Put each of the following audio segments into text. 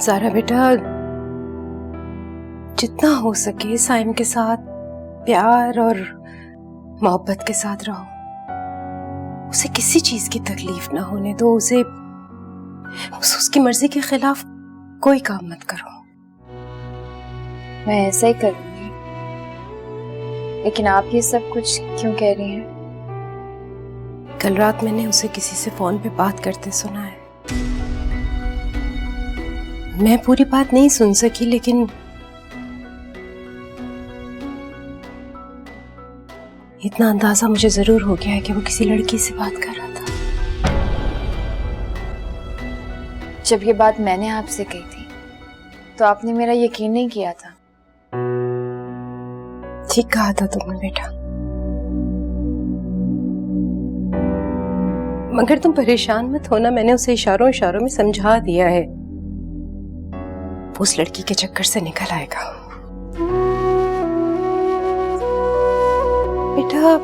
सारा बेटा, जितना हो सके साइम के साथ प्यार और मोहब्बत के साथ रहो। उसे किसी चीज की तकलीफ ना होने दो। उसे उसकी मर्जी के खिलाफ कोई काम मत करो। मैं ऐसा ही करूंगी, लेकिन आप ये सब कुछ क्यों कह रही हैं? कल रात मैंने उसे किसी से फोन पे बात करते सुना है। मैं पूरी बात नहीं सुन सकी, लेकिन इतना अंदाजा मुझे जरूर हो गया है कि वो किसी लड़की से बात कर रहा था। जब ये बात मैंने आपसे कही थी तो आपने मेरा यकीन नहीं किया था। ठीक कहा था तुमने बेटा, मगर तुम परेशान मत होना। मैंने उसे इशारों इशारों में समझा दिया है। वो उस लड़की के चक्कर से निकल आएगा। बेटा,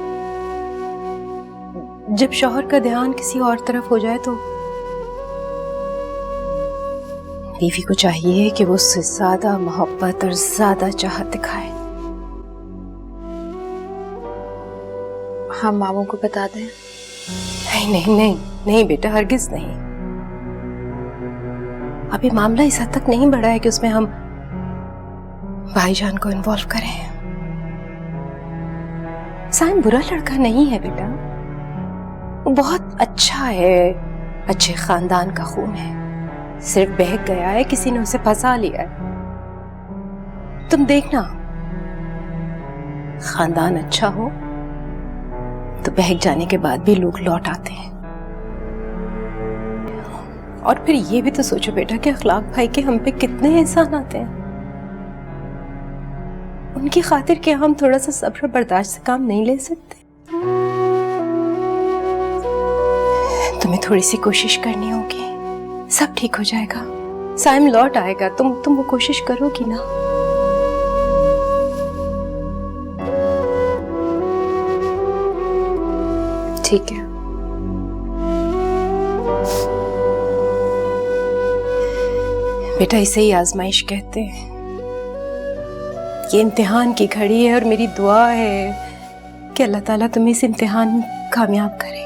जब शौहर का ध्यान किसी और तरफ हो जाए तो बीवी को चाहिए कि वो उससे ज्यादा मोहब्बत और ज्यादा चाहत दिखाए। हम मामू को बता दें? नहीं नहीं नहीं नहीं बेटा, हरगिज नहीं। अभी मामला इस हद तक नहीं बढ़ा है कि उसमें हम भाईजान को इन्वॉल्व करें। साइम बुरा लड़का नहीं है बेटा, वो बहुत अच्छा है, अच्छे खानदान का खून है। सिर्फ बहक गया है, किसी ने उसे फंसा लिया है। तुम देखना, खानदान अच्छा हो तो बहक जाने के बाद भी लोग लौट आते हैं। और फिर ये भी तो सोचो बेटा कि अखलाक भाई के हम पे कितने एहसान आते हैं। उनकी खातिर क्या हम थोड़ा सा सब्र बर्दाश्त से काम नहीं ले सकते? तुम्हें थोड़ी सी कोशिश करनी होगी, सब ठीक हो जाएगा। साइम लौट आएगा, तुम वो कोशिश करोगी ना? ठीक है। बेटा, इसे ही आजमाइश कहते हैं। ये इम्तिहान की घड़ी है और मेरी दुआ है कि अल्लाह ताला तुम्हें इस इम्तिहान में कामयाब करे।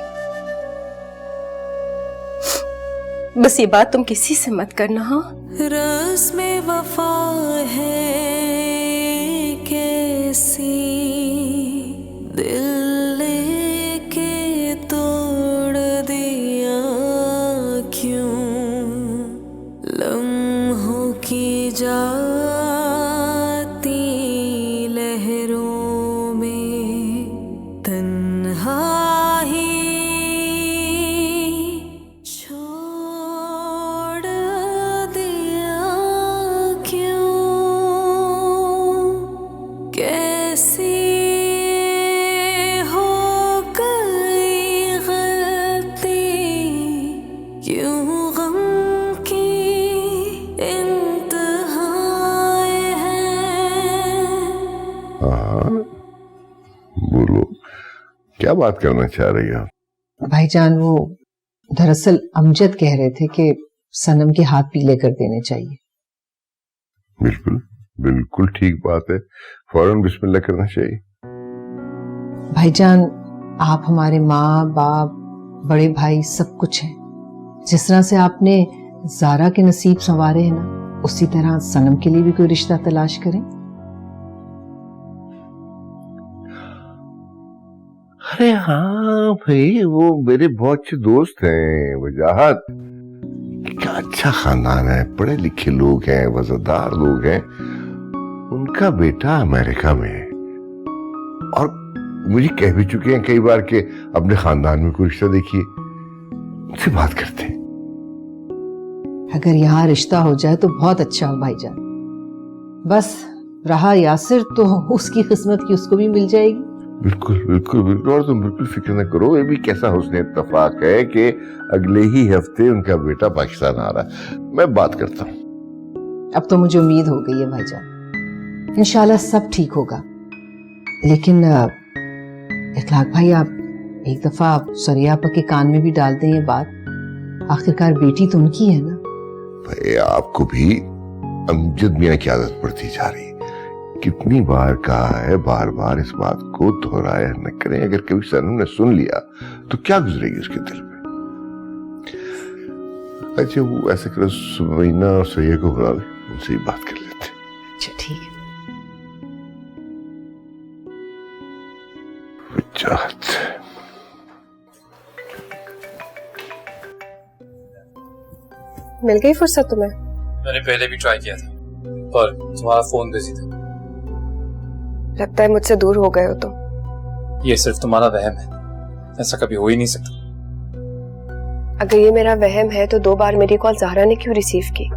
बस ये बात तुम किसी से मत करना। हाँ, रस में वफा है कैसी, दिल लेके तोड़ दिया क्यों, लम्हों की जाती लहरों में तन्हाई छोड़ दिया क्यों, कैसी हो गई गलती, क्यों गम की बोलो, क्या बात करना चाह रही हो? भाईजान, वो दरअसल अमजद कह रहे थे कि सनम के हाथ पीले कर देने चाहिए। बिल्कुल बिल्कुल ठीक बात है, फौरन बिस्मिल्लाह करना चाहिए। भाईजान, आप हमारे माँ बाप बड़े भाई सब कुछ हैं। जिस तरह से आपने जारा के नसीब संवारे हैं ना, उसी तरह सनम के लिए भी कोई रिश्ता तलाश करें। अरे हाँ भाई, वो मेरे बहुत अच्छे दोस्त हैं। वजाहत, क्या अच्छा खानदान है, पढ़े लिखे लोग हैं, वफादार लोग हैं। उनका बेटा अमेरिका में है और मुझे कह भी चुके हैं कई बार कि अपने खानदान में कोई रिश्ता देखिए, उनसे बात करते हैं। अगर यहाँ रिश्ता हो जाए तो बहुत अच्छा हो भाईजान। बस रहा यासिर, तो उसकी किस्मत की उसको भी मिल जाएगी। बिल्कुल बिल्कुल बिल्कुल, और तुम बिल्कुल फिक्र न करो। ये भी कैसा हुस्न इत्तफाक है कि अगले ही हफ्ते उनका बेटा पाकिस्तान आ रहा है। मैं बात करता हूँ। अब तो मुझे उम्मीद हो गई है भाईजान, इंशाल्लाह सब ठीक होगा। लेकिन इखलाक भाई, आप एक दफा सरिया आपा के कान में भी डाल दें ये बात। आखिरकार बेटी तो उनकी है ना, भाई आपको भी अमजद मियां की आदत पड़ती जा रही है। कितनी बार कहा है, बार बार इस बात को दोहराया न करें। अगर कभी सनम ने सुन लिया तो क्या गुजरेगी उसके दिल में। अच्छा वो ऐसे करो, सुमैना और सैयद को बुला ले, उनसे ही बात कर लेते हैं। अच्छा ठीक है। वजाहत मिल गई फुर्सत तुम्हें? मैंने पहले भी ट्राई किया था पर तुम्हारा फोन बिजी था। लगता है मुझसे दूर हो गए हो तुम। ये सिर्फ तुम्हारा वहम है, ऐसा कभी हो ही नहीं सकता। अगर ये मेरा वहम है तो 2 बार मेरी कॉल ज़हरा ने क्यों रिसीव की?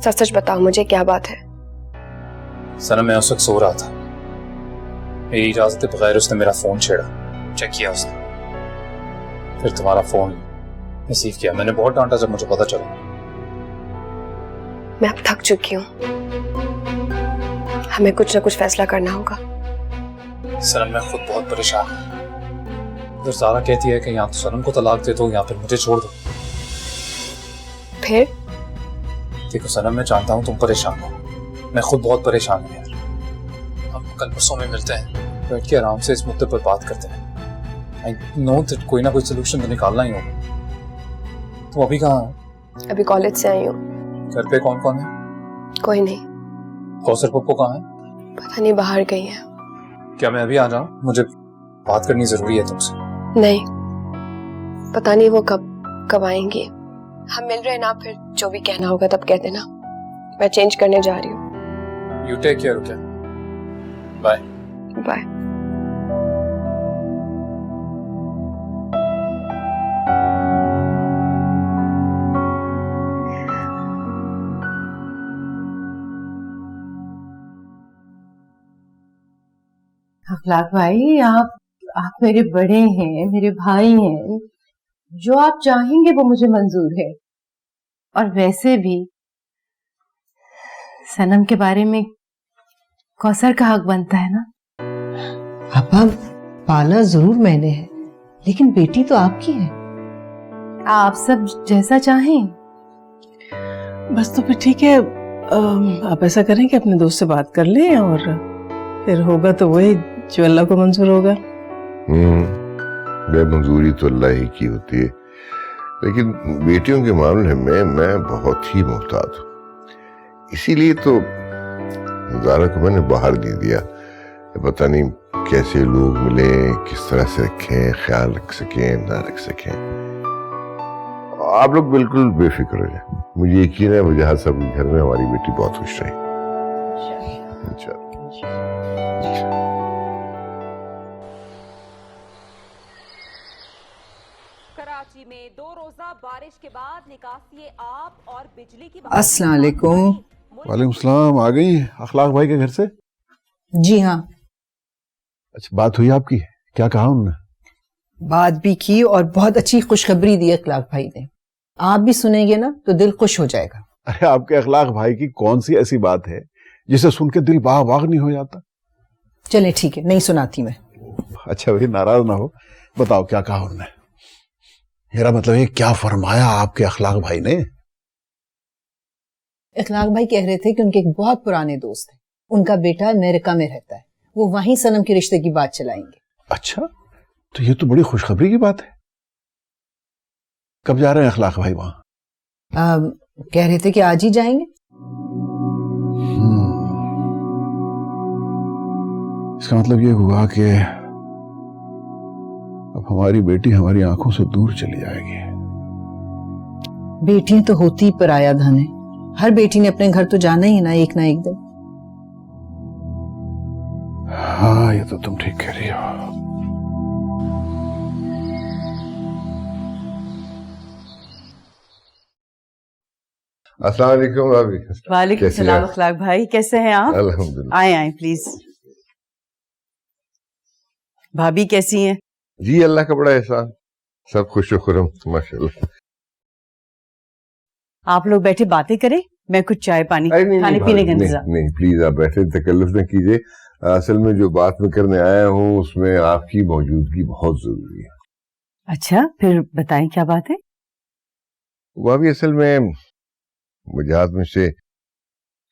सच सच बताओ मुझे, क्या बात है? सनम मैं उस वक्त सो रहा था, मेरी इजाजत के बगैर उसने मेरा फोन छेड़ा, चेक किया उसने, फिर तुम्हारा फोन रिसीव किया। मैंने बहुत डांटा जब मुझे पता चला। मैं अब थक चुकी हूँ, हमें कुछ ना कुछ फैसला करना होगा। सनम मैं खुद बहुत परेशान हूँ। उधर ज़ारा कहती है कि या तो सनम को तलाक दे दो या फिर मुझे छोड़ दो। फिर देखो सनम मैं जानता हूँ तुम परेशान हो, मैं खुद बहुत परेशान हूँ यार। हम कल परसों में मिलते हैं, बैठ के आराम से इस मुद्दे पर बात करते हैं। आई नो दैट कोई ना कोई सोल्यूशन तो निकालना ही होगा। तुम अभी कहाँ हो? अभी कॉलेज से आई हूँ। घर पे कौन कौन है? कोई नहीं, कौसर पप्पू कहाँ है? पता नहीं, बाहर गई है। क्या मैं अभी आ जाऊँ? मुझे बात करनी जरूरी है तुमसे। नहीं, पता नहीं वो कब आएंगी। हम मिल रहे ना, फिर जो भी कहना होगा तब कह देना। मैं चेंज करने जा रही हूँ। You take care. Okay bye bye. Akhlaq भाई, आप मेरे बड़े हैं, मेरे भाई हैं। जो आप चाहेंगे वो मुझे मंजूर है। और वैसे भी सनम के बारे में कौसर का हक बनता है ना। पापा, पाला जरूर मैंने है, लेकिन बेटी तो आपकी है। आप सब जैसा चाहें। बस तो फिर ठीक है। आप ऐसा करें कि अपने दोस्त से बात कर लें और फिर होगा तो वही जो अल्लाह को मंजूर होगा। वे मंजूरी तो अल्लाह ही की होती है, लेकिन बेटियों के मामले में मैं बहुत ही मोहतात हूँ। इसीलिए तो ज़ारा को मैंने बाहर दे दिया। पता नहीं कैसे लोग मिले, किस तरह से रखें, ख्याल रख सकें ना रख सकें। आप लोग बिल्कुल बेफिक्र हो जाए, मुझे यकीन है वजह सब घर में हमारी बेटी बहुत खुश रही। कराची में 2 रोजा बारिश के बाद निकासी आब और बिजली की अस्सलाम वालेकुम। वालेकुम सलाम। आ गई अखलाक भाई के घर से? जी हाँ, अच्छा बात हुई आपकी? क्या कहा उन्होंने? बात भी की और बहुत अच्छी खुशखबरी दी अखलाक भाई ने। आप भी सुनेंगे ना तो दिल खुश हो जाएगा। अरे आपके अखलाक भाई की कौन सी ऐसी बात है जिसे सुन के दिल बाग बाग नहीं हो जाता? चले ठीक है, नहीं सुनाती मैं। अच्छा भाई नाराज ना हो, बताओ क्या कहा उन्होंने? मेरा मतलब ये क्या फरमाया आपके अखलाक भाई ने? अखलाक भाई कह रहे थे कि उनके एक बहुत पुराने दोस्त हैं, उनका बेटा अमेरिका में रहता है, वो वहीं सनम के रिश्ते की बात चलाएंगे। अच्छा, तो ये तो बड़ी खुशखबरी की बात है। कब जा रहे हैं अखलाक भाई वहां? कह रहे थे कि आज ही जाएंगे। इसका मतलब ये हुआ कि अब हमारी बेटी हमारी आंखों से दूर चली जाएगी। बेटियां तो होती ही पराया धन है, हर बेटी ने अपने घर तो जाना ही ना एक दिन। हाँ ये तो तुम ठीक कह रही हो। अस्सलाम वालेकुम भाभी। वालेकुम सलाम अखलाक भाई, कैसे हैं आप? अल्हम्दुलिल्लाह। आए प्लीज। भाभी कैसी हैं? जी अल्लाह का बड़ा एहसान, सब खुश खुरम माशाल्लाह। आप लोग बैठे बातें करें, मैं कुछ चाय पानी खाने पीने का इंतजाम। नहीं प्लीज आप बैठे, तकल्लुफ न कीजिए। असल में जो बात मैं करने आया हूँ उसमें आपकी मौजूदगी बहुत जरूरी है। अच्छा फिर बताएं क्या बात है? वह भी असल में वजाहत मुझसे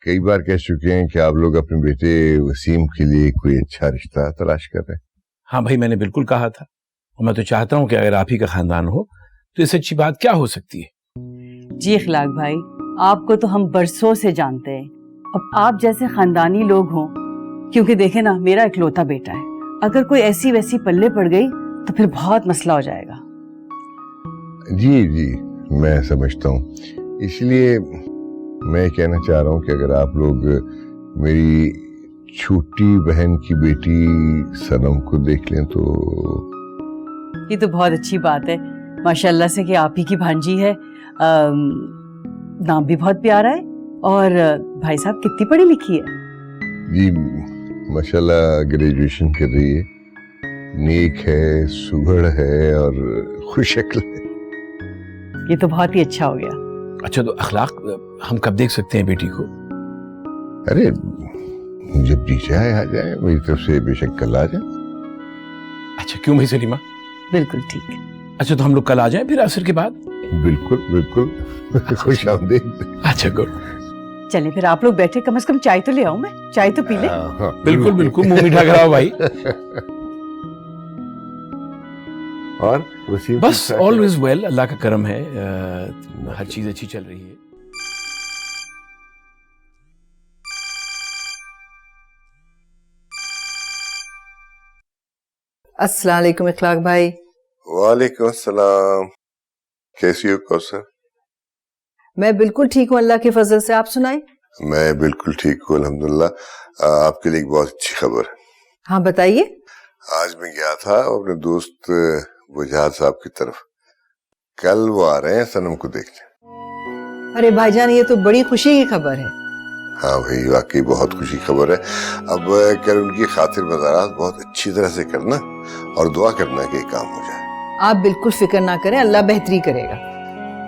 कई बार कह चुके हैं कि आप लोग अपने बेटे वसीम के लिए कोई अच्छा रिश्ता तलाश कर रहे हैं। हाँ भाई, मैंने बिल्कुल कहा था, और मैं तो चाहता हूँ कि अगर आप ही का खानदान हो तो इससे अच्छी बात क्या हो सकती है। जी इखलाक भाई, आपको तो हम बरसों से जानते हैं। अब आप जैसे खानदानी लोग हों, क्योंकि देखे ना, मेरा इकलौता बेटा है, अगर कोई ऐसी वैसी पल्ले पड़ गई तो फिर बहुत मसला हो जाएगा। जी जी, मैं समझता हूँ, इसलिए मैं कहना चाह रहा हूँ कि अगर आप लोग मेरी छोटी बहन की बेटी सनम को देख लें तो। ये तो बहुत अच्छी बात है माशाल्लाह से कि आप ही की भांजी है। नाम भी बहुत प्यारा है। और भाई साहब कितनी पढ़ी लिखी है? जी माशाल्लाह ग्रेजुएशन कर रही है, नेक है, सुघड़ है और खुशशक्ल है। ये तो बहुत ही अच्छा हो गया। अच्छा, तो अखलाक हम कब देख सकते हैं बेटी को? अरे जब जी चाहे आ जाए, मेरी तरफ से बेशक कल आ जाए। अच्छा, क्यों भाई सलीमा? बिल्कुल ठीक। अच्छा, तो हम लोग कल आ जाएं फिर असर के बाद? बिल्कुल बिल्कुल, खुश आमदीद। अच्छा गुड। चले फिर आप लोग बैठे, कम से कम चाय तो ले आऊं मैं, चाय तो पी ले। बिल्कुल बिल्कुल, मुंह मीठा कराओ भाई। और वसीम बस ऑल इज वेल, अल्लाह का करम है, हर चीज अच्छी चल रही है। अस्सलाम वालेकुम इखलाक भाई। वालेकुम अस्सलाम, कैसी हो कौसर? मैं बिल्कुल ठीक हूँ अल्लाह के फजल से, आप सुनाएं। मैं बिल्कुल ठीक हूँ अल्हम्दुलिल्लाह। आपके लिए एक बहुत अच्छी खबर है। हाँ बताइए। आज मैं गया था अपने दोस्त वजाहत साहब की तरफ, कल वो आ रहे हैं सनम को देखने। अरे भाईजान, ये तो बड़ी खुशी की खबर है। हाँ भाई, वाकई बहुत खुशी खबर है। अब कल उनकी खातिर मज़ारात बहुत अच्छी तरह से करना और दुआ करना कि काम हो जाए। आप बिल्कुल फिक्र ना करें, अल्लाह बेहतरी करेगा।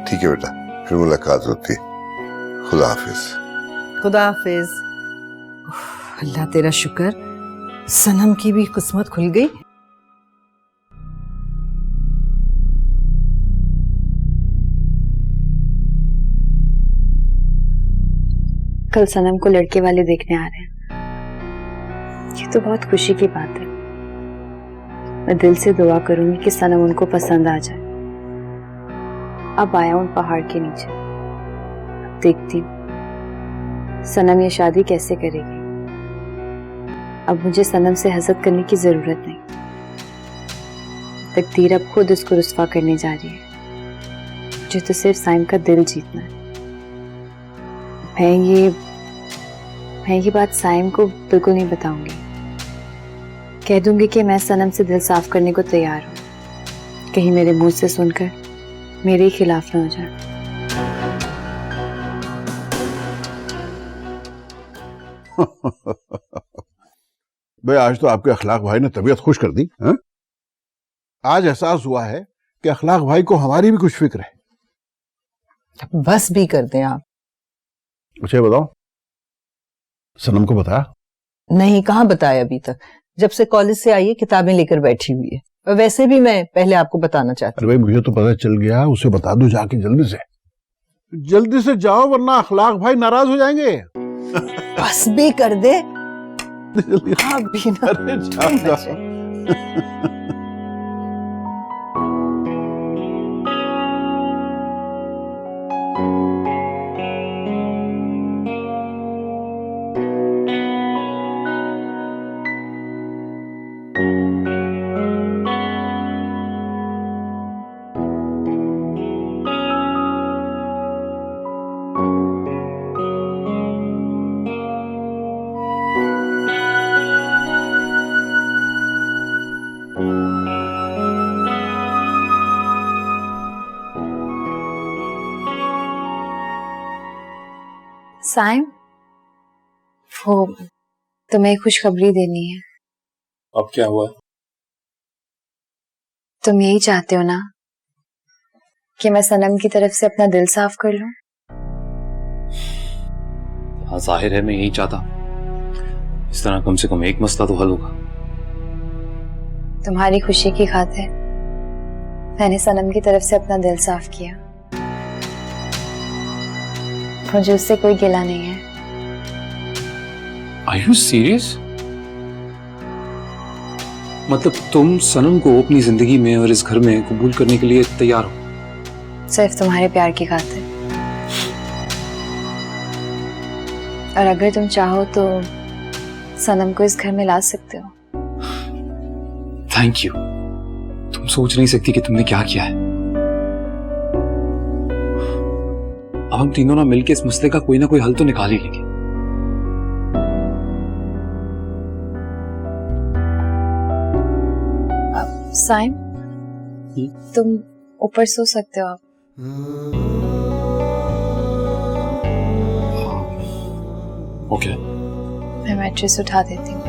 ठीक है बेटा, फिर मुलाकात होती है। खुदा हाफिज। खुदा हाफिज। अल्लाह तेरा शुक्र, सनम की भी किस्मत खुल गई। कल सनम को लड़के वाले देखने आ रहे हैं। ये तो बहुत खुशी की बात है। मैं दिल से दुआ करूंगी कि सनम उनको पसंद आ जाए। अब आया उन पहाड़ के नीचे, अब देखती हूँ सनम ये शादी कैसे करेगी। अब मुझे सनम से हसद करने की जरूरत नहीं। तकदीर अब खुद उसको रुस्वा करने जा रही है। मुझे तो सिर्फ साइम का दिल जीतना है। मैं ये बात साइम को बिल्कुल नहीं बताऊंगी। कह दूंगी कि मैं सनम से दिल साफ करने को तैयार हूँ। कहीं मेरे मुंह से सुनकर मेरे ही खिलाफ ना हो जाए। भाई आज तो आपके अखलाक भाई ने तबीयत खुश कर दी है? आज एहसास हुआ है कि अखलाक भाई को हमारी भी कुछ फिक्र है। बस भी कर दें आप। अच्छा बताओ, सनम को बताया? नहीं, कहाँ बताया अभी तक। जब से कॉलेज से आई है किताबें लेकर बैठी हुई है। और वैसे भी मैं पहले आपको बताना चाहती हूँ। अरे भाई मुझे तो पता चल गया, उसे बता दो जाके जल्दी से जाओ, वरना अखलाक भाई नाराज हो जाएंगे। बस भी कर दे। जल्दी। हाँ भी ना। अरे जाओ। साइम, वो तुम्हें खुशखबरी देनी है। अब क्या हुआ? तुम यही चाहते हो ना कि मैं सनम की तरफ से अपना दिल साफ कर लूं? हाँ, जाहिर है मैं यही चाहता। इस तरह कम से कम एक मसला तो हल होगा। तुम्हारी खुशी की खातिर मैंने सनम की तरफ से अपना दिल साफ किया। मुझे उससे कोई गिला नहीं है। Are you serious? मतलब तुम सनम को अपनी जिंदगी में और इस घर में कबूल करने के लिए तैयार हो? सिर्फ तुम्हारे प्यार की खातिर। और अगर तुम चाहो तो सनम को इस घर में ला सकते हो। Thank you. तुम सोच नहीं सकती कि तुमने क्या किया है। अब हम तीनों ना मिलके इस मसले का कोई ना कोई हल तो निकाल ही लेंगे। साइम, तुम ऊपर सो सकते हो। आप ओके। मैं मैट्रेस उठा देती हूँ।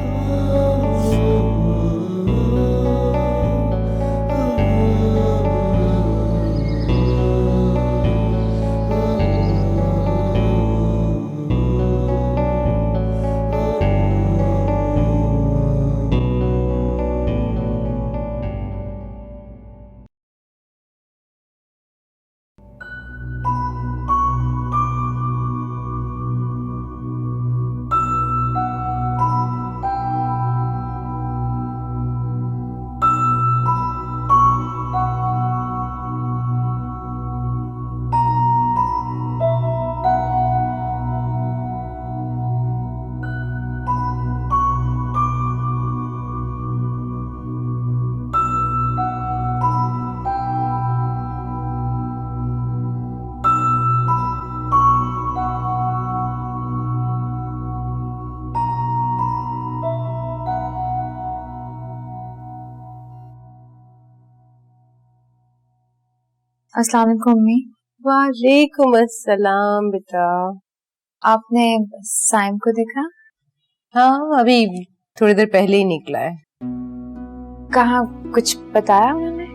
अस्सलाम वालेकुम अम्मी। वालेकुम अस्सलाम बेटा। आपने साइम को देखा? हाँ, अभी थोड़ी देर पहले ही निकला है। कहाँ, कुछ बताया उन्होंने?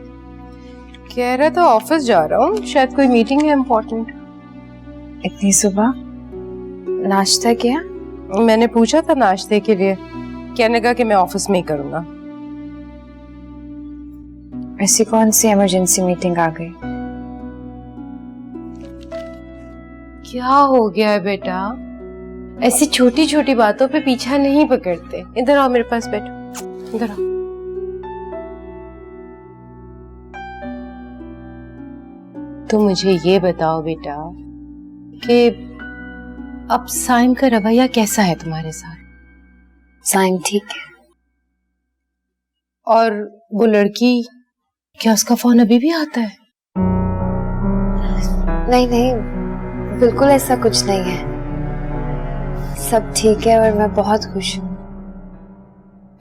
कह रहा था ऑफिस जा रहा हूँ, शायद कोई मीटिंग है इम्पोर्टेंट। इतनी सुबह नाश्ता किया? मैंने पूछा था नाश्ते के लिए, कहने का कि मैं ऑफिस में ही करूँगा। ऐसी कौन सी इमरजेंसी मीटिंग आ गई? क्या हो गया है बेटा? ऐसी छोटी छोटी बातों पे पीछा नहीं पकड़ते। इधर आओ, मेरे पास बैठो, इधर आओ। तो मुझे ये बताओ बेटा कि अब साइम का रवैया कैसा है तुम्हारे साथ? साइम ठीक है। और वो लड़की, क्या उसका फोन अभी भी आता है? नहीं नहीं, बिल्कुल ऐसा कुछ नहीं है। सब ठीक है और मैं बहुत खुश हूँ।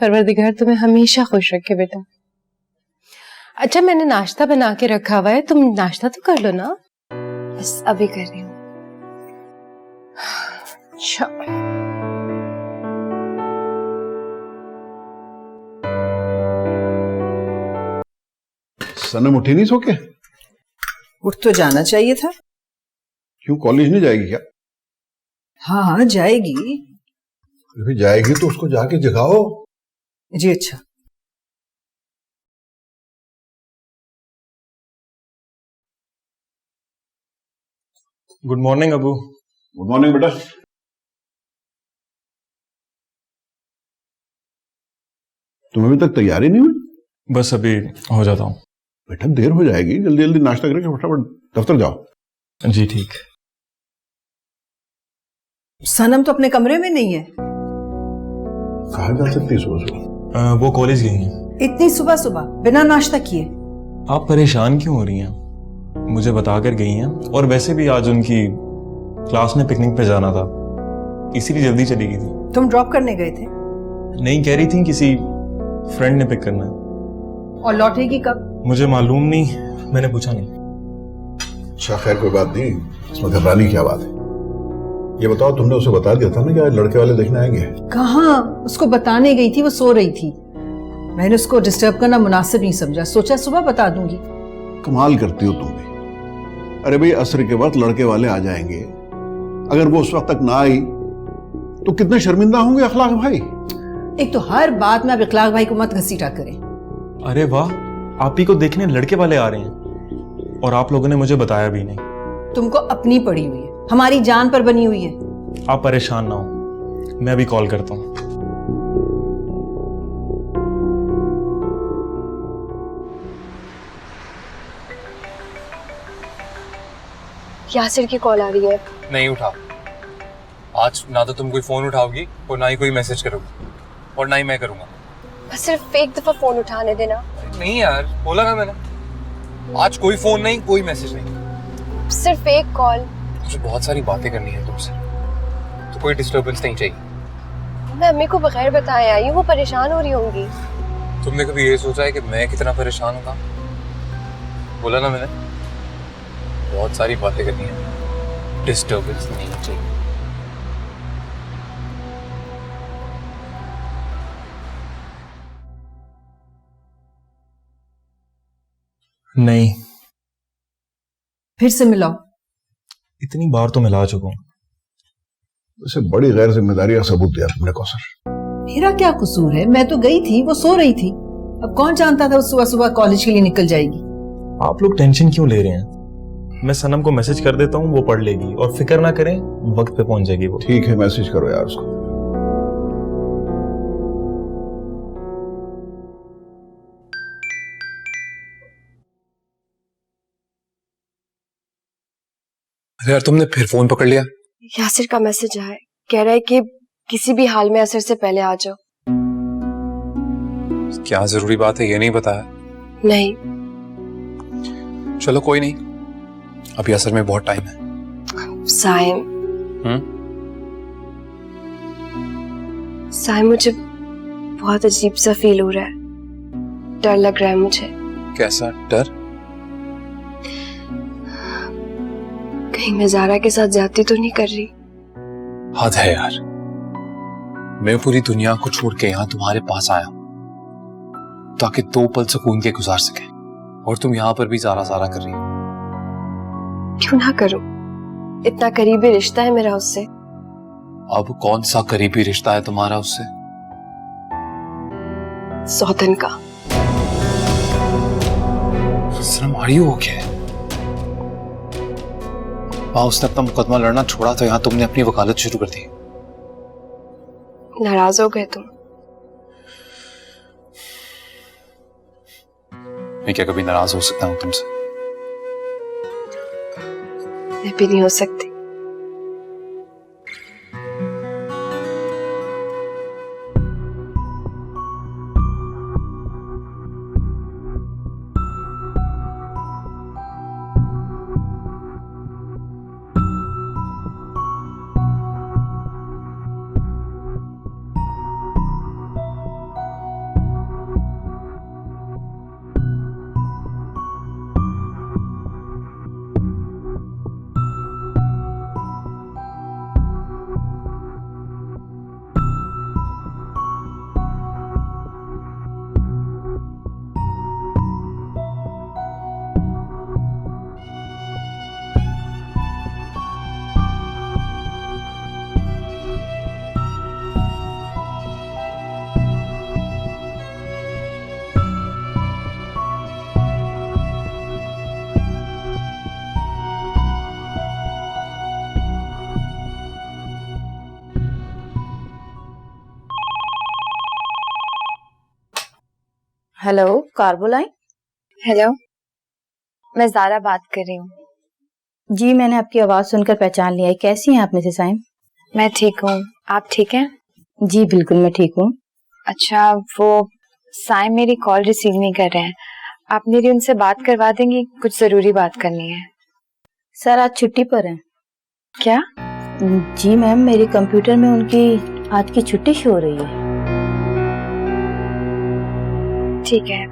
परवरदिगार तुम्हें हमेशा खुश रखे बेटा। अच्छा, मैंने नाश्ता बना के रखा हुआ है, तुम नाश्ता तो कर लो ना। बस अभी कर रही हूँ। अच्छा। सनम उठी नहीं सो के? उठ तो जाना चाहिए था। क्यों, कॉलेज नहीं जाएगी क्या? हाँ हाँ जाएगी। अभी जाएगी तो उसको जाके जगाओ। जी अच्छा। Good morning Abu. Good morning बेटा। तुम अभी तक तैयारी नहीं हुई? बस अभी हो जाता हूँ। बेटा देर हो जाएगी, जल्दी जल्दी नाश्ता करके फटाफट दफ्तर जाओ। जी ठीक। सनम तो अपने कमरे में नहीं है। कहाँ जा सकती सुबह सुबह? वो कॉलेज गई हैं। इतनी सुबह सुबह बिना नाश्ता किए? आप परेशान क्यों हो रही हैं? मुझे बता कर गई हैं, और वैसे भी आज उनकी क्लास में पिकनिक पे जाना था, इसीलिए जल्दी चली गई थी। तुम ड्रॉप करने गए थे? नहीं, कह रही थी किसी फ्रेंड ने पिक करना है। और लौटेगी कब? मुझे मालूम नहीं, मैंने पूछा नहीं। अच्छा खैर, कोई बात नहीं, इसमें घबराने की क्या बात है। ये बताओ, तुमने उसे बता दिया था ना कि आज लड़के वाले देखने आएंगे? कहाँ, उसको बताने गई थी, वो सो रही थी। मैंने उसको डिस्टर्ब करना मुनासिब नहीं समझा, सोचा सुबह बता दूंगी। कमाल करती हो तुम भी। अरे भाई, असर के वक्त लड़के वाले आ जाएंगे, अगर वो उस वक्त तक ना आई तो कितने शर्मिंदा होंगे अखलाक भाई। एक तो हर बात में आप इखलाक भाई को मत घसीटा करें। अरे वाह, आप ही को देखने लड़के वाले आ रहे हैं और आप लोगों ने मुझे बताया भी नहीं। तुमको अपनी पड़ी हुई है, हमारी जान पर बनी हुई है। आप परेशान ना हो, मैं अभी कॉल करता हूँ। यासिर की कॉल आ रही है। नहीं उठाओ। आज ना तो तुम कोई फोन उठाओगी और ना ही कोई मैसेज करोगी, और ना ही मैं करूंगा। बस सिर्फ एक दफा फोन उठाने देना। नहीं यार, बोला ना मैंने, आज कोई फोन नहीं, कोई मैसेज नहीं, सिर्फ एक कॉल। मुझे बहुत सारी बातें करनी है तुमसे, तो कोई डिस्टर्बेंस नहीं चाहिए। मैं अम्मी को बगैर बताए आई हूँ, वो परेशान हो रही होंगी। तुमने कभी ये सोचा है कि मैं कितना परेशान होगा? बोला ना मैंने, बहुत सारी बातें करनी है, डिस्टर्बेंस नहीं चाहिए। नहीं, फिर से मिलाओ। इतनी बार तो मिला चुका हूँ। उसे बड़ी गैर जिम्मेदारी का सबूत दिया तुमने कौसर। मेरा क्या कसूर है? मैं तो गई थी, वो सो रही थी। अब कौन जानता था वो सुबह सुबह कॉलेज के लिए निकल जाएगी। आप लोग टेंशन क्यों ले रहे हैं? मैं सनम को मैसेज कर देता हूँ, वो पढ़ लेगी, और फिक्र ना करें, वक्त पे पहुंच जाएगी वो। ठीक है, मैसेज करो यार उसको। अरे यार, तुमने फिर फोन पकड़ लिया? यासिर का मैसेज आया, कह रहा है कि किसी भी हाल में असर से पहले आ जाओ। क्या जरूरी बात है ये नहीं बताया? नहीं। चलो कोई नहीं, अभी असर में बहुत टाइम है। साइम, साइम मुझे बहुत अजीब सा फील हो रहा है, डर लग रहा है मुझे। कैसा डर? कहीं मैं ज़ारा के साथ जाती तो नहीं कर रही? हद है यार, मैं पूरी दुनिया को छोड़ के यहाँ तुम्हारे पास आया ताकि 2 पल सुकून के गुजार सके, और तुम यहाँ पर भी ज़ारा ज़ारा कर रही हो। क्यों ना करूं? इतना करीबी रिश्ता है मेरा उससे। अब कौन सा करीबी रिश्ता है तुम्हारा उससे? सौतन का। सनम, आर यू ओके? वहां उसने अपना मुकदमा लड़ना छोड़ा तो यहाँ तुमने अपनी वकालत शुरू कर दी। नाराज हो गए तुम? मैं क्या कभी नाराज हो सकता हूँ तुमसे? मैं भी नहीं हो सकती। हेलो, कार्बोलाइन। हेलो, मैं ज़ारा बात कर रही हूँ। जी, मैंने आपकी आवाज सुनकर पहचान लिया है। कैसी हैं आप मिसेस साइम? मैं ठीक हूँ, आप ठीक हैं? जी बिल्कुल, मैं ठीक हूँ। अच्छा, वो साइम मेरी कॉल रिसीव नहीं कर रहे हैं, आप मेरी उनसे बात करवा देंगी? कुछ जरूरी बात करनी है। सर आज छुट्टी पर हैं। क्या? जी मैम, मेरे कंप्यूटर में उनकी आज की छुट्टी शो हो रही है। ठीक है,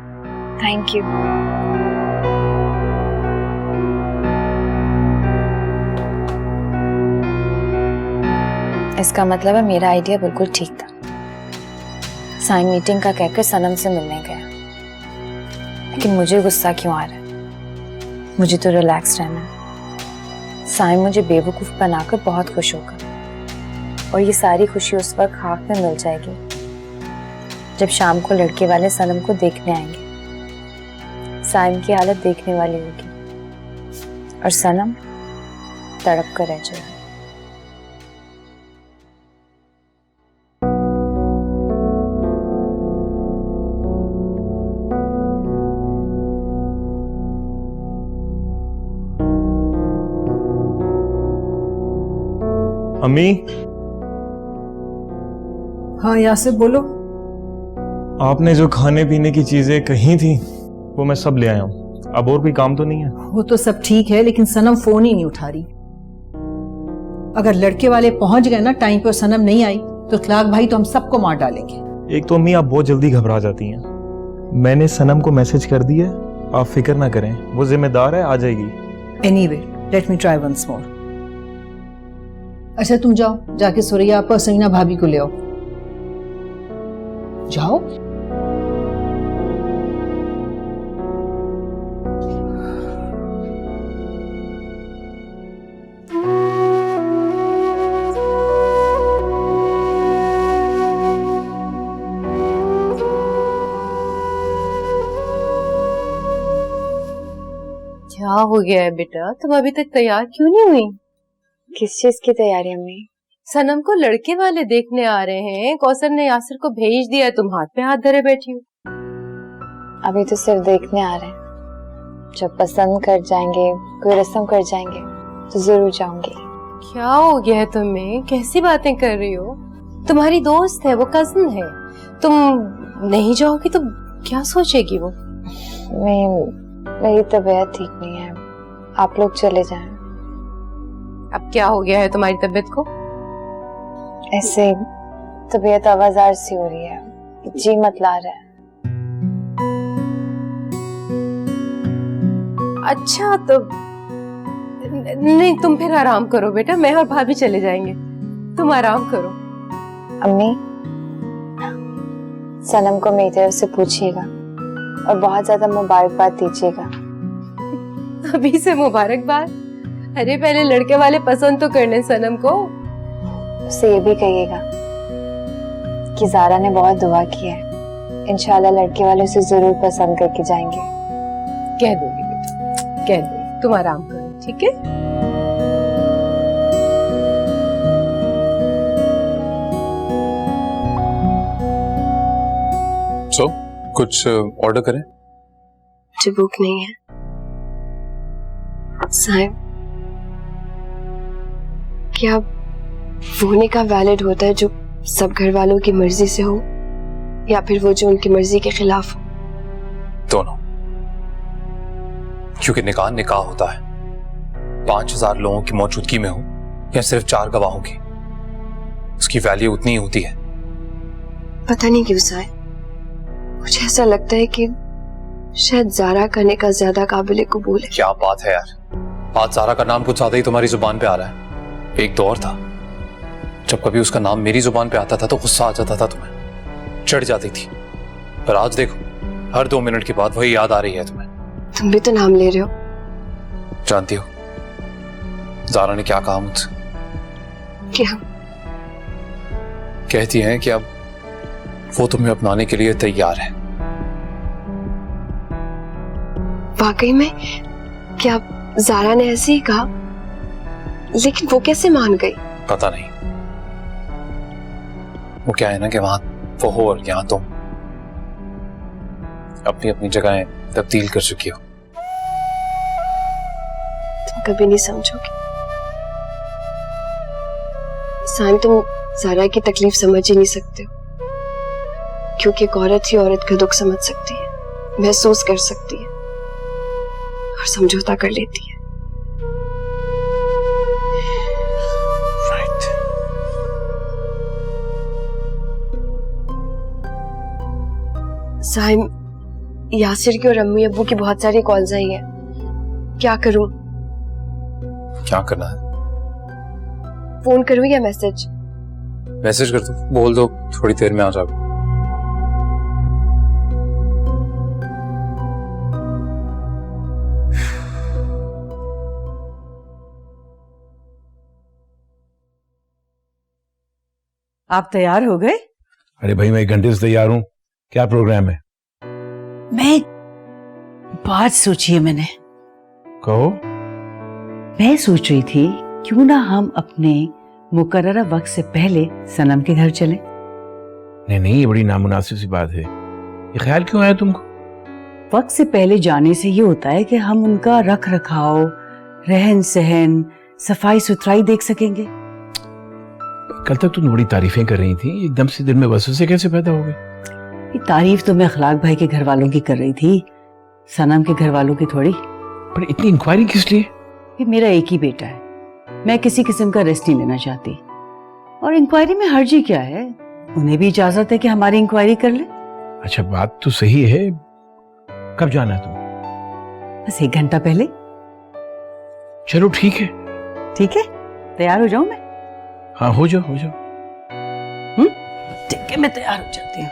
थैंक यू। इसका मतलब है मेरा आइडिया बिल्कुल ठीक था। साइन मीटिंग का कहकर सनम से मिलने गया, लेकिन मुझे गुस्सा क्यों आ रहा है? मुझे तो रिलैक्स रहना है। साइन मुझे बेवकूफ बनाकर बहुत खुश होगा, और ये सारी खुशी उस वक्त खाक में मिल जाएगी जब शाम को लड़के वाले सनम को देखने आएंगे। साइम की हालत देखने वाली होगी, और सनम तड़प कर रह जाए। अम्मी, हाँ यासिर बोलो। आपने जो खाने पीने की चीजें कही थी वो मैं सब ले आया हूँ। अब और कोई काम तो नहीं है? वो तो सब ठीक है, लेकिन सनम फोन ही नहीं उठा रही। अगर लड़के वाले पहुंच गए ना टाइम पर, सनम नहीं आई तो इखलाक भाई तो हम सबको मार डालेंगे। एक तो अम्मी आप बहुत जल्दी घबरा जाती हैं। मैंने सनम को मैसेज कर दिया, आप फिक्र ना करें, वो जिम्मेदार है, आ जाएगी। Anyway let me try once more. अच्छा तुम जाओ, जाके सुरैया आपा और सहीना भाभी को ले आओ। जाओ। क्या हो गया है बेटा, तुम अभी तक तैयार क्यों नहीं हुई? किस चीज की तैयारी अम्मी? सनम को लड़के वाले देखने आ रहे हैं। कौसर ने यासिर को भेज दिया है, तुम हाथ पे हाथ धरे बैठी हो। अभी तो सिर्फ देखने आ रहे हैं, जब पसंद कर जाएंगे, कोई रस्म कर जाएंगे तो जरूर जाऊंगी। क्या हो गया है तुम्हें, कैसी बातें कर रही हो? तुम्हारी दोस्त है, वो कजन है, तुम नहीं जाओगी तो क्या सोचेगी वो? मेरी तबीयत ठीक नहीं है, आप लोग चले जाएं। अब क्या हो गया है तुम्हारी तबीयत को? ऐसे तबीयत आवाजार सी हो रही है, जी मत ला रहा है। अच्छा तो नहीं, तुम फिर आराम करो बेटा, मैं और भाभी चले जाएंगे, तुम आराम करो। अम्मी, सनम को मेरी तरफ से पूछिएगा और बहुत ज्यादा मुबारकबाद दीजिएगा। अभी से मुबारकबाद? अरे पहले लड़के वाले पसंद तो करने सनम को। उससे ये भी कहिएगा कि ज़ारा ने बहुत दुआ की है, इंशाल्लाह लड़के वाले उसे जरूर पसंद करके जाएंगे। कह दोगी बेटा, कह दोगी, तुम आराम करो, ठीक है? So, कुछ ऑर्डर करें? मुझे भूख नहीं है साहिब। क्या वो निकाह वैलिड होता है जो सब घर वालों की मर्जी से हो, या फिर वो जो उनकी मर्जी के खिलाफ हो? दोनों, क्योंकि निकाह निकाह होता है, 5000 लोगों की मौजूदगी में हो या सिर्फ 4 गवाहों की, उसकी वैल्यू उतनी ही होती है। पता नहीं क्यों साहिब, मुझे ऐसा लगता है कि शायद ज़ारा का निकाह ज्यादा काबिल कबूल है। क्या बात है यार, आज ज़ारा का नाम कुछ ज्यादा ही तुम्हारी जुबान पे आ रहा है। एक दौर था जब कभी उसका नाम मेरी जुबान पे आता था तो गुस्सा आ जाता था, तुम्हें चढ़ जाती थी, पर आज देखो हर 2 मिनट के बाद वही याद आ रही है तुम्हें। तुम भी तो नाम ले रहे हो। जानती हो ज़ारा ने क्या कहा मुझसे? क्या? कहती हैं कि अब वो तुम्हें अपनाने के लिए तैयार है। वाकई में? क्या ज़ारा ने ऐसे ही कहा? लेकिन वो कैसे मान गई? पता नहीं, वो क्या है ना कि वहां वो हो और यहाँ तुम अपनी अपनी जगहें तब्दील कर चुकी हो। तुम कभी नहीं समझोगे साइम, तुम ज़ारा की तकलीफ समझ ही नहीं सकते हो, क्योंकि एक औरत ही औरत का दुख समझ सकती है, महसूस कर सकती है और समझौता कर लेती है। साइम, यासिर की और अम्मी अब्बू की बहुत सारी कॉल्स आई है, क्या करूं? क्या करना है? फोन करूं या मैसेज? मैसेज कर दो, बोल दो थोड़ी देर में आ जाओ। आप तैयार हो गए? अरे भाई मैं 1 घंटे से तैयार हूँ। क्या प्रोग्राम है? मैं बात सोची है मैंने। कहो। मैं सोच रही थी क्यों ना हम अपने मुकर्ररा वक्त से पहले सनम के घर चलें? नहीं नहीं, ये बड़ी नामुनासिब सी बात है। ये ख्याल क्यों आया तुमको? वक्त से पहले जाने से ये होता है कि हम उनका रख रखाव, रहन सहन, सफाई सुथराई देख सकेंगे। कल तक तुम बड़ी तारीफें कर रही थी, एकदम से दिल में वसवसे कैसे पैदा हो गए? ये तारीफ तो मैं अखलाक भाई के घर वालों की कर रही थी, सनम के घर वालों की थोड़ी। पर इतनी इंक्वायरी किस लिए? ये मेरा एक ही बेटा है, मैं किसी किस्म का रेस्ट नहीं लेना चाहती। और इंक्वायरी में हर्जी क्या है? उन्हें भी इजाजत है कि हमारी इंक्वायरी कर ले। अच्छा, बात तो सही है। कब जाना है तुम? बस 1 घंटा पहले। चलो ठीक है। ठीक है, तैयार हो जाऊं मैं? हाँ, हो जाओ हो जाओ। ठीक है, मैं तैयार हो जाती हूँ।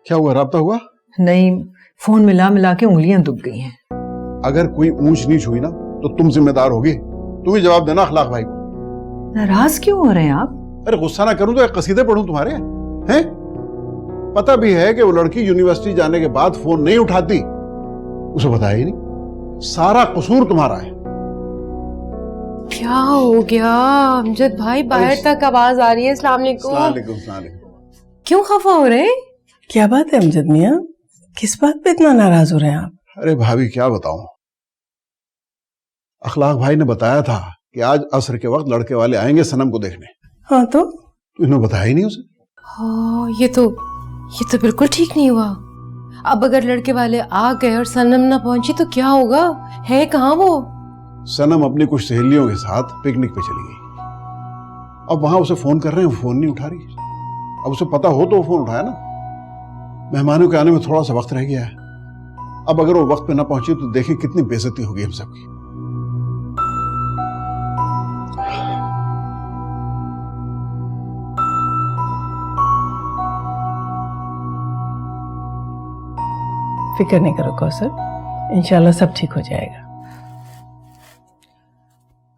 क्या हुआ, राब्ता हुआ? नहीं, फोन मिला मिला के उंगलियां दुख गई हैं। अगर कोई ऊंच नीच हुई ना तो तुम जिम्मेदार होगी। तुम ही जवाब देना अखलाक भाई को। नाराज क्यों हो रहे हैं आप? अरे गुस्सा ना करूं तो एक कसीदे पढ़ूं तुम्हारे हैं? पता भी है कि वो लड़की यूनिवर्सिटी जाने के बाद फोन नहीं उठाती, उसे बताया ही नहीं। सारा कसूर तुम्हारा है। क्या हो गया अमजद भाई? बाहर तक आवाज आ रही है। अस्सलाम वालेकुम। क्यों खफा हो रहे हैं? क्या बात है अमजद मियाँ, किस बात पे इतना नाराज हो रहे हैं आप? अरे भाभी क्या बताऊं, अखलाक भाई ने बताया था कि आज असर के वक्त लड़के वाले आएंगे सनम को देखने। हाँ तो इन्होंने बताया ही नहीं उसे। हाँ, ये तो बिल्कुल ठीक नहीं हुआ। अब अगर लड़के वाले आ गए और सनम ना पहुंची तो क्या होगा? है कहाँ वो? सनम अपनी कुछ सहेलियों के साथ पिकनिक पे चली गई। अब वहां उसे फोन कर रहे हैं, वो फोन नहीं उठा रही। अब उसे पता हो तो वो फोन उठाया ना। मेहमानों के आने में थोड़ा सा वक्त रह गया है। अब अगर वो वक्त पे ना पहुंची तो देखिए कितनी बेइज्जती होगी हम सबकी। फिक्र नहीं करो कौसर, इंशाल्लाह सब ठीक हो जाएगा।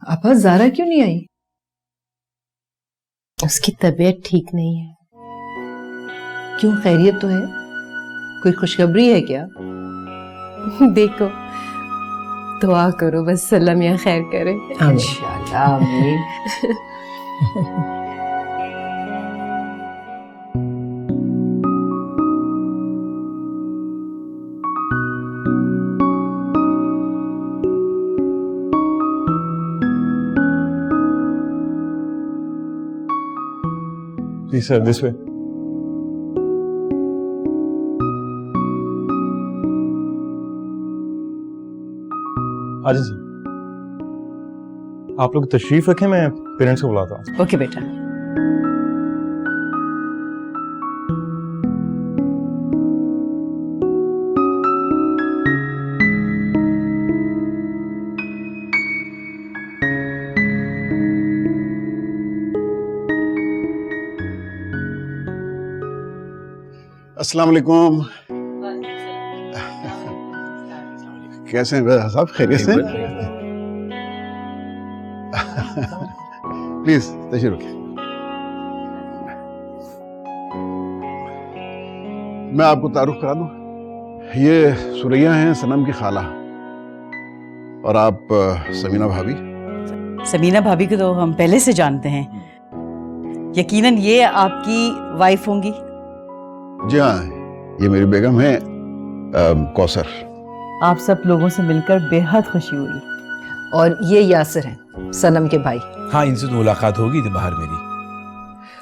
आपा ज़ारा क्यों नहीं आई? उसकी तबीयत ठीक नहीं है। क्यों, खैरियत तो है? कोई खुशखबरी है क्या? देखो, दुआ करो बस सलम या खैर करे। इंशाल्लाह, आमीन। जी सर, दिस वे। आजा जी, आप लोग तशरीफ रखें, मैं पेरेंट्स को बुलाता हूँ। ओके बेटा। अस्सलाम वालेकुम। कैसे हैं वैद साहब, खैरियत से? प्लीज तशरीफ रखिए। मैं आपको तारुफ करा दूं, ये सुरैया हैं सनम की खाला, और आप समीना भाभी। समीना भाभी को तो हम पहले से जानते हैं, यकीनन ये आपकी वाइफ होंगी। जी हाँ, ये मेरी बेगम है कौसर। आप सब लोगों से मिलकर बेहद खुशी हुई। और ये यासिर हैं, सनम के भाई। हाँ, इनसे तो मुलाकात होगी थी बाहर मेरी।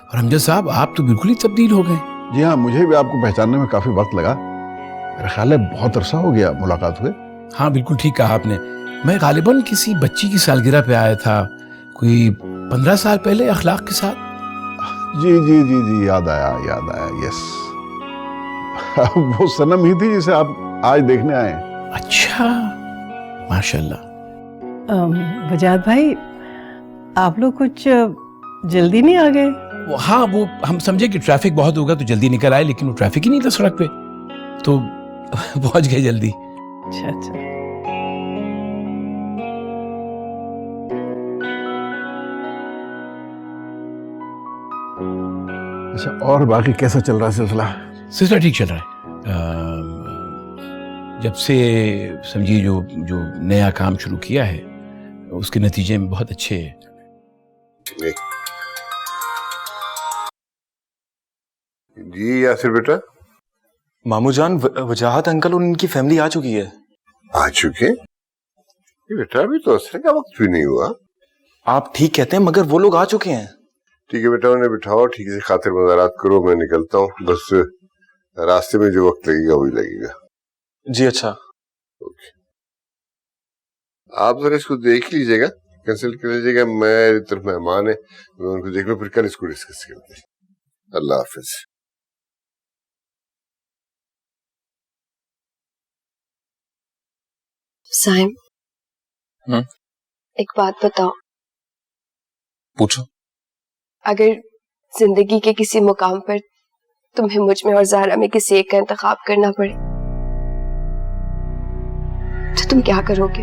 और अमजद साहब, आप तो बिल्कुल ही तब्दील हो गए। जी हाँ, मुझे भी आपको पहचानने में काफी वक्त लगा। मेरा ख्याल है बहुत अरसा हो गया मुलाकात हुए। हाँ, बिल्कुल ठीक कहा आपने। मैं गालिबन किसी बच्ची की सालगिरह पे आया था, कोई 15 साल पहले, अखलाक के साथ। जी जी जी जी, याद आया, यस। वो सनम ही थी जिसे आप आज देखने आए। अच्छा, माशाल्लाह। वजाद भाई, आप लोग कुछ जल्दी नहीं आ गए? हाँ, वो हम समझे कि ट्रैफिक बहुत होगा तो जल्दी निकल आए, लेकिन वो ट्रैफिक ही नहीं था सड़क पे, तो पहुंच गए जल्दी। अच्छा अच्छा। अच्छा, और बाकी कैसा चल रहा है सिलसिला? सिलसिला ठीक चल रहा है। जब से समझिए जो जो नया काम शुरू किया है उसके नतीजे में बहुत अच्छे हैं। जी यासिर बेटा। मामू जान, वजाहत अंकल और उनकी फैमिली आ चुकी है। आ चुके? ये बेटा अभी तो असर का वक्त भी नहीं हुआ। आप ठीक कहते हैं, मगर वो लोग आ चुके हैं। ठीक है बेटा, उन्हें बिठाओ, ठीक से खातिर मुज़ाकरात करो, मैं निकलता हूँ। बस रास्ते में जो वक्त लगेगा वही लगेगा। जी अच्छा। ओके, आप जरा इसको देख लीजिएगा, कंसल्ट कर लीजिएगा। मेरी तरफ मेहमान है, मैं उनको देख लूँ, फिर कल इसको डिस्कस करते हैं। अल्लाह हाफिज। साइम, एक बात बताओ। पूछो। अगर जिंदगी के किसी मुकाम पर तुम्हें मुझ में और ज़ारा में किसी एक का इंतखाब करना पड़े तो तुम क्या करोगे?